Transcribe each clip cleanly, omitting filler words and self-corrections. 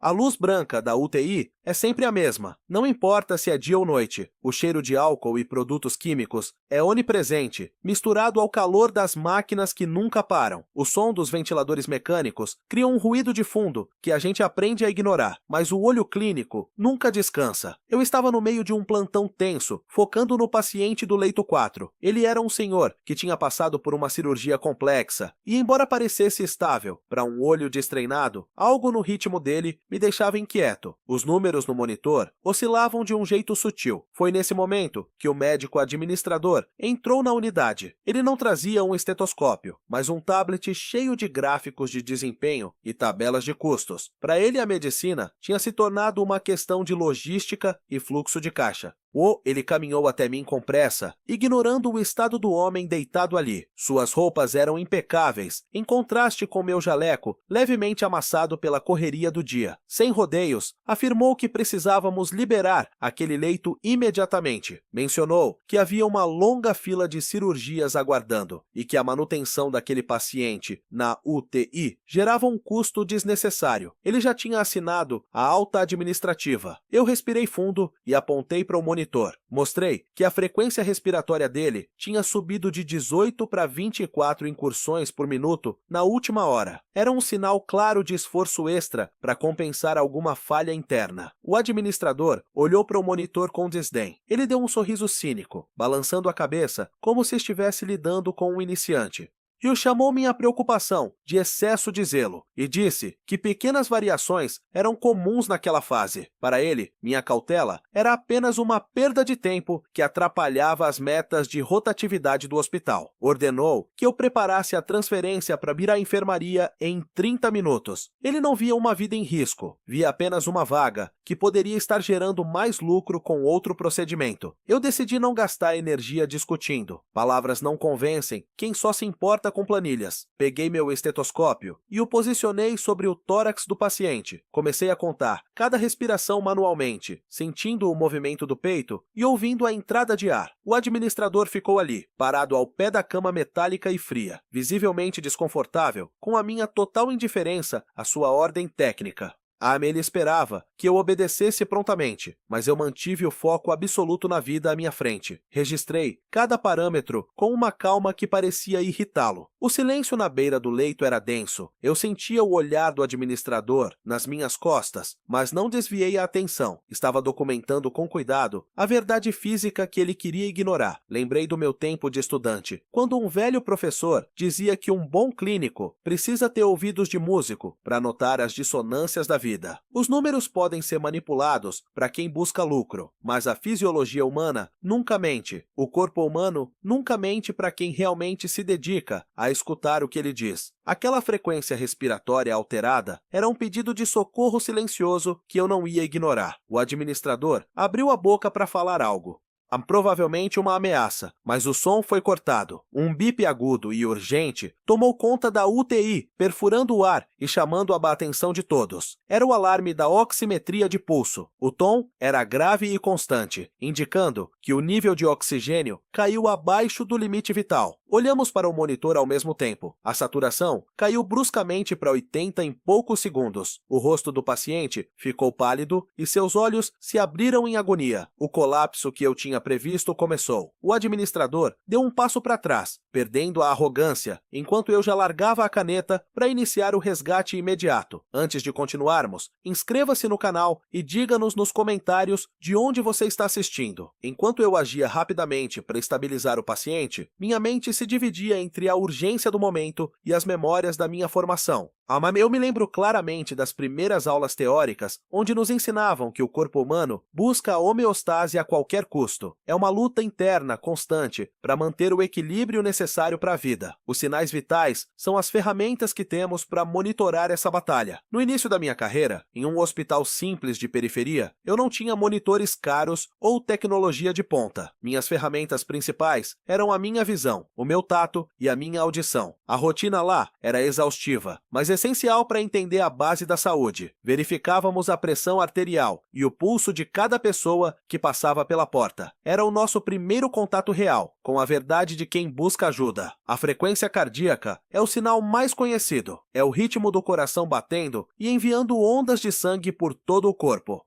A luz branca da UTI é sempre a mesma, não importa se é dia ou noite. O cheiro de álcool e produtos químicos é onipresente, misturado ao calor das máquinas que nunca param. O som dos ventiladores mecânicos cria um ruído de fundo que a gente aprende a ignorar, mas o olho clínico nunca descansa. Eu estava no meio de um plantão tenso, focando no paciente do leito 4. Ele era um senhor que tinha passado por uma cirurgia complexa e, embora parecesse estável para um olho destreinado, algo no ritmo dele me deixava inquieto. Os números no monitor oscilavam de um jeito sutil. Foi nesse momento que o médico administrador entrou na unidade. Ele não trazia um estetoscópio, mas um tablet cheio de gráficos de desempenho e tabelas de custos. Para ele, a medicina tinha se tornado uma questão de logística e fluxo de caixa. Ele caminhou até mim com pressa, ignorando o estado do homem deitado ali. Suas roupas eram impecáveis, em contraste com meu jaleco, levemente amassado pela correria do dia. Sem rodeios, afirmou que precisávamos liberar aquele leito imediatamente. Mencionou que havia uma longa fila de cirurgias aguardando e que a manutenção daquele paciente na UTI gerava um custo desnecessário. Ele já tinha assinado a alta administrativa. Eu respirei fundo e apontei para o monitor. Mostrei que a frequência respiratória dele tinha subido de 18 para 24 incursões por minuto na última hora. Era um sinal claro de esforço extra para compensar alguma falha interna. O administrador olhou para o monitor com desdém. Ele deu um sorriso cínico, balançando a cabeça como se estivesse lidando com um iniciante. E chamou minha preocupação de excesso de zelo e disse que pequenas variações eram comuns naquela fase. Para ele, minha cautela era apenas uma perda de tempo que atrapalhava as metas de rotatividade do hospital. Ordenou que eu preparasse a transferência para vir à enfermaria em 30 minutos. Ele não via uma vida em risco, via apenas uma vaga que poderia estar gerando mais lucro com outro procedimento. Eu decidi não gastar energia discutindo. Palavras não convencem quem só se importa com planilhas. Peguei meu estetoscópio e o posicionei sobre o tórax do paciente. Comecei a contar cada respiração manualmente, sentindo o movimento do peito e ouvindo a entrada de ar. O administrador ficou ali, parado ao pé da cama metálica e fria, visivelmente desconfortável, com a minha total indiferença à sua ordem técnica. A Amélia esperava que eu obedecesse prontamente, mas eu mantive o foco absoluto na vida à minha frente. Registrei cada parâmetro com uma calma que parecia irritá-lo. O silêncio na beira do leito era denso. Eu sentia o olhar do administrador nas minhas costas, mas não desviei a atenção. Estava documentando com cuidado a verdade física que ele queria ignorar. Lembrei do meu tempo de estudante, quando um velho professor dizia que um bom clínico precisa ter ouvidos de músico para notar as dissonâncias da vida. Os números podem ser manipulados para quem busca lucro, mas a fisiologia humana nunca mente. O corpo humano nunca mente para quem realmente se dedica a escutar o que ele diz. Aquela frequência respiratória alterada era um pedido de socorro silencioso que eu não ia ignorar. O administrador abriu a boca para falar algo. Provavelmente uma ameaça, mas o som foi cortado. Um bip agudo e urgente tomou conta da UTI, perfurando o ar e chamando a atenção de todos. Era o alarme da oximetria de pulso. O tom era grave e constante, indicando que o nível de oxigênio caiu abaixo do limite vital. Olhamos para o monitor ao mesmo tempo. A saturação caiu bruscamente para 80 em poucos segundos. O rosto do paciente ficou pálido e seus olhos se abriram em agonia. O colapso que eu tinha previsto começou. O administrador deu um passo para trás, perdendo a arrogância, enquanto eu já largava a caneta para iniciar o resgate imediato. Antes de continuarmos, inscreva-se no canal e diga-nos nos comentários de onde você está assistindo. Enquanto eu agia rapidamente para estabilizar o paciente, minha mente se dividia entre a urgência do momento e as memórias da minha formação. Eu me lembro claramente das primeiras aulas teóricas, onde nos ensinavam que o corpo humano busca a homeostase a qualquer custo. É uma luta interna constante para manter o equilíbrio necessário para a vida. Os sinais vitais são as ferramentas que temos para monitorar essa batalha. No início da minha carreira, em um hospital simples de periferia, eu não tinha monitores caros ou tecnologia de ponta. Minhas ferramentas principais eram a minha visão, o meu tato e a minha audição. A rotina lá era exaustiva, mas essencial para entender a base da saúde. Verificávamos a pressão arterial e o pulso de cada pessoa que passava pela porta. Era o nosso primeiro contato real com a verdade de quem busca ajuda. A frequência cardíaca é o sinal mais conhecido. É o ritmo do coração batendo e enviando ondas de sangue por todo o corpo.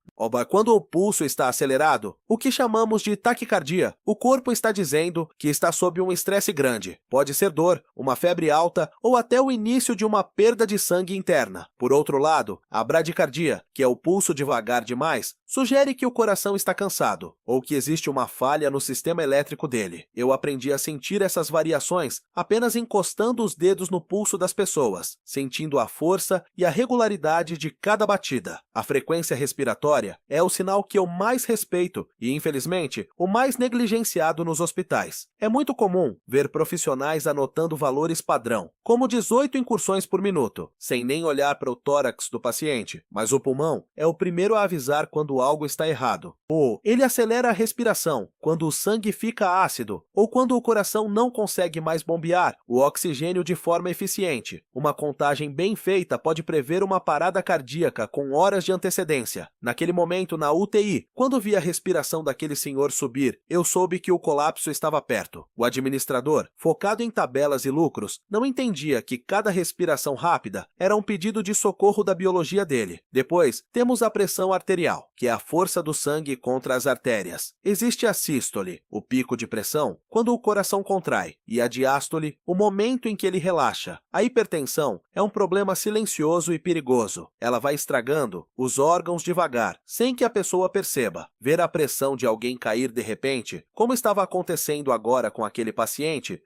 Quando o pulso está acelerado, o que chamamos de taquicardia, o corpo está dizendo que está sob um estresse grande. Pode ser dor, uma febre alta ou até o início de uma perda de sangue interna. Por outro lado, a bradicardia, que é o pulso devagar demais, sugere que o coração está cansado ou que existe uma falha no sistema elétrico dele. Eu aprendi a sentir essas variações apenas encostando os dedos no pulso das pessoas, sentindo a força e a regularidade de cada batida. A frequência respiratória é o sinal que eu mais respeito e, infelizmente, o mais negligenciado nos hospitais. É muito comum ver profissionais anotando valores padrão, como 18 incursões por minuto, sem nem olhar para o tórax do paciente, mas o pulmão é o primeiro a avisar quando algo está errado. Ou ele acelera a respiração quando o sangue fica ácido ou quando o coração não consegue mais bombear o oxigênio de forma eficiente. Uma contagem bem feita pode prever uma parada cardíaca com horas de antecedência. Naquele momento, na UTI, quando vi a respiração daquele senhor subir, eu soube que o colapso estava perto. O administrador, focado em tabelas e lucros, não entendia que cada respiração rápida era um pedido de socorro da biologia dele. Depois, temos a pressão arterial, que é a força do sangue contra as artérias. Existe a sístole, o pico de pressão, quando o coração contrai, e a diástole, o momento em que ele relaxa. A hipertensão é um problema silencioso e perigoso. Ela vai estragando os órgãos devagar, sem que a pessoa perceba. Ver a pressão de alguém cair de repente, como estava acontecendo agora com aquele paciente,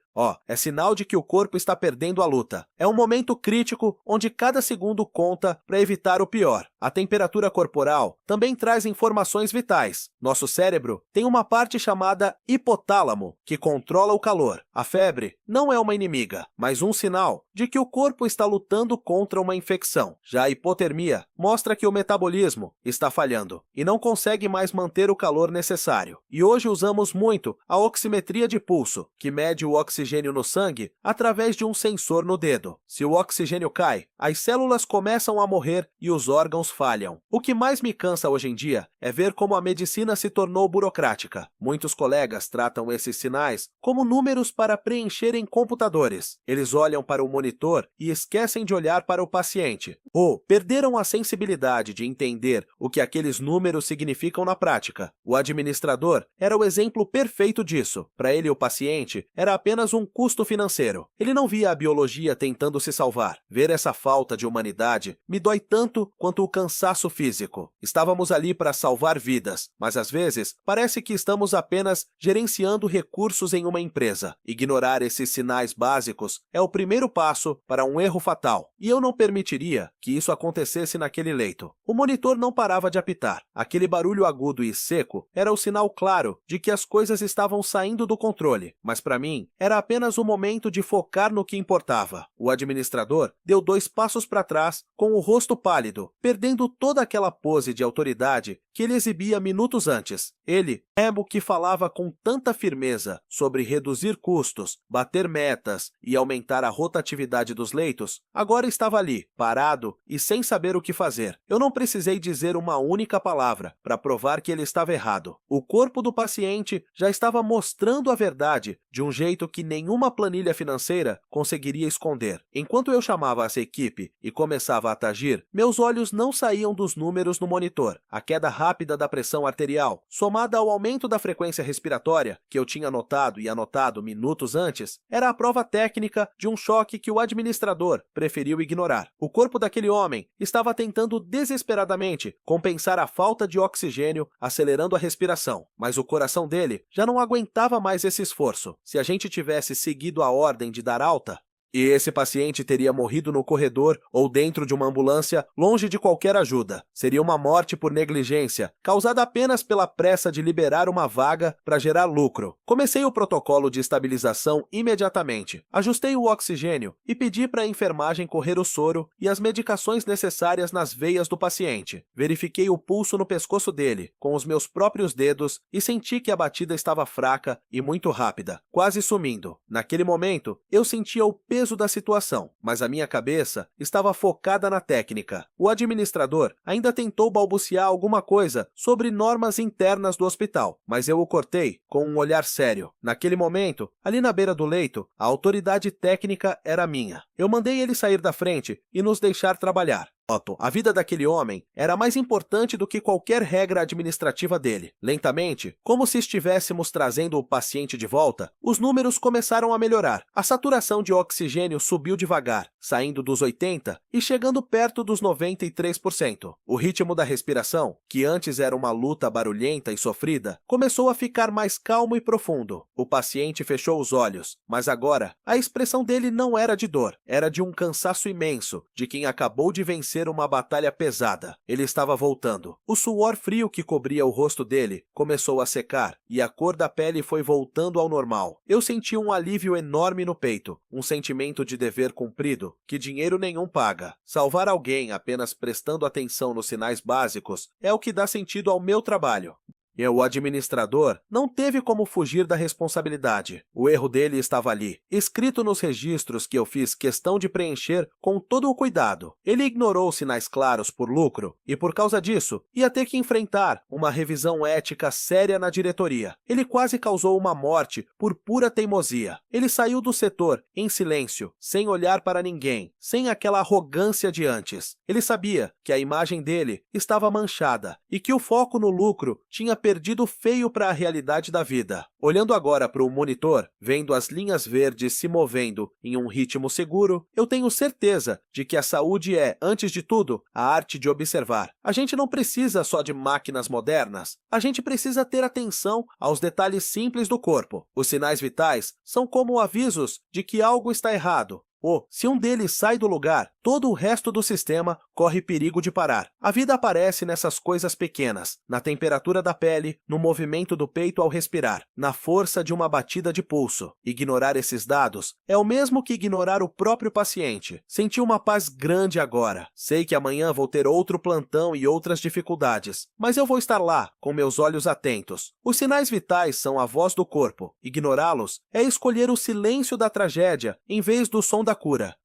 é sinal de que o corpo está perdendo a luta. É um momento crítico onde cada segundo conta para evitar o pior. A temperatura corporal também traz informações vitais. Nosso cérebro tem uma parte chamada hipotálamo, que controla o calor. A febre não é uma inimiga, mas um sinal de que o corpo está lutando contra uma infecção. Já a hipotermia mostra que o metabolismo está falhando e não consegue mais manter o calor necessário. E hoje usamos muito a oximetria de pulso, que mede o oxigênio no sangue através de um sensor no dedo. Se o oxigênio cai, as células começam a morrer e os órgãos falham. O que mais me cansa hoje em dia é ver como a medicina se tornou burocrática. Muitos colegas tratam esses sinais como números para preencher em computadores. Eles olham para o monitor e esquecem de olhar para o paciente. Ou perderam a sensibilidade de entender o que aqueles números significam na prática. O administrador era o exemplo perfeito disso. Para ele, o paciente era apenas um custo financeiro. Ele não via a biologia tentando se salvar. Ver essa falta de humanidade me dói tanto quanto o cansaço físico. Estávamos ali para salvar vidas, mas às vezes parece que estamos apenas gerenciando recursos em uma empresa. Ignorar esses sinais básicos é o primeiro passo para um erro fatal, e eu não permitiria que isso acontecesse naquele leito. O monitor não parava de apitar. Aquele barulho agudo e seco era o sinal claro de que as coisas estavam saindo do controle, mas para mim era apenas o momento de focar no que importava. O administrador deu 2 passos para trás com o rosto pálido, perdendo toda aquela pose de autoridade que ele exibia minutos antes. Ele, mesmo que falava com tanta firmeza sobre reduzir custos, bater metas e aumentar a rotatividade dos leitos, agora estava ali, parado e sem saber o que fazer. Eu não precisei dizer uma única palavra para provar que ele estava errado. O corpo do paciente já estava mostrando a verdade de um jeito que nenhuma planilha financeira conseguiria esconder. Enquanto eu chamava essa equipe e começava a agir, meus olhos não saíam dos números no monitor. A queda rápida da pressão arterial, somada ao aumento da frequência respiratória, que eu tinha notado e anotado minutos antes, era a prova técnica de um choque que o administrador preferiu ignorar. O corpo daquele homem estava tentando desesperadamente compensar a falta de oxigênio, acelerando a respiração, mas o coração dele já não aguentava mais esse esforço. Se a gente tivesse seguido a ordem de dar alta, e esse paciente teria morrido no corredor ou dentro de uma ambulância, longe de qualquer ajuda. Seria uma morte por negligência, causada apenas pela pressa de liberar uma vaga para gerar lucro. Comecei o protocolo de estabilização imediatamente. Ajustei o oxigênio e pedi para a enfermagem correr o soro e as medicações necessárias nas veias do paciente. Verifiquei o pulso no pescoço dele, com os meus próprios dedos, e senti que a batida estava fraca e muito rápida, quase sumindo. Naquele momento, eu sentia o peso peso da situação, mas a minha cabeça estava focada na técnica. O administrador ainda tentou balbuciar alguma coisa sobre normas internas do hospital, mas eu o cortei com um olhar sério. Naquele momento, ali na beira do leito, a autoridade técnica era minha. Eu mandei ele sair da frente e nos deixar trabalhar. Otto, a vida daquele homem era mais importante do que qualquer regra administrativa dele. Lentamente, como se estivéssemos trazendo o paciente de volta, os números começaram a melhorar. A saturação de oxigênio subiu devagar, saindo dos 80% e chegando perto dos 93%. O ritmo da respiração, que antes era uma luta barulhenta e sofrida, começou a ficar mais calmo e profundo. O paciente fechou os olhos, mas agora a expressão dele não era de dor, era de um cansaço imenso, de quem acabou de vencer uma batalha pesada. Ele estava voltando. O suor frio que cobria o rosto dele começou a secar e a cor da pele foi voltando ao normal. Eu senti um alívio enorme no peito, um sentimento de dever cumprido que dinheiro nenhum paga. Salvar alguém apenas prestando atenção nos sinais básicos é o que dá sentido ao meu trabalho. E o administrador não teve como fugir da responsabilidade. O erro dele estava ali, escrito nos registros que eu fiz questão de preencher com todo o cuidado. Ele ignorou sinais claros por lucro e, por causa disso, ia ter que enfrentar uma revisão ética séria na diretoria. Ele quase causou uma morte por pura teimosia. Ele saiu do setor em silêncio, sem olhar para ninguém, sem aquela arrogância de antes. Ele sabia que a imagem dele estava manchada e que o foco no lucro tinha perdido feio para a realidade da vida. Olhando agora para o monitor, vendo as linhas verdes se movendo em um ritmo seguro, eu tenho certeza de que a saúde é, antes de tudo, a arte de observar. A gente não precisa só de máquinas modernas, a gente precisa ter atenção aos detalhes simples do corpo. Os sinais vitais são como avisos de que algo está errado. Ou, se um deles sai do lugar, todo o resto do sistema corre perigo de parar. A vida aparece nessas coisas pequenas, na temperatura da pele, no movimento do peito ao respirar, na força de uma batida de pulso. Ignorar esses dados é o mesmo que ignorar o próprio paciente. Senti uma paz grande agora. Sei que amanhã vou ter outro plantão e outras dificuldades, mas eu vou estar lá, com meus olhos atentos. Os sinais vitais são a voz do corpo. Ignorá-los é escolher o silêncio da tragédia em vez do som da cura.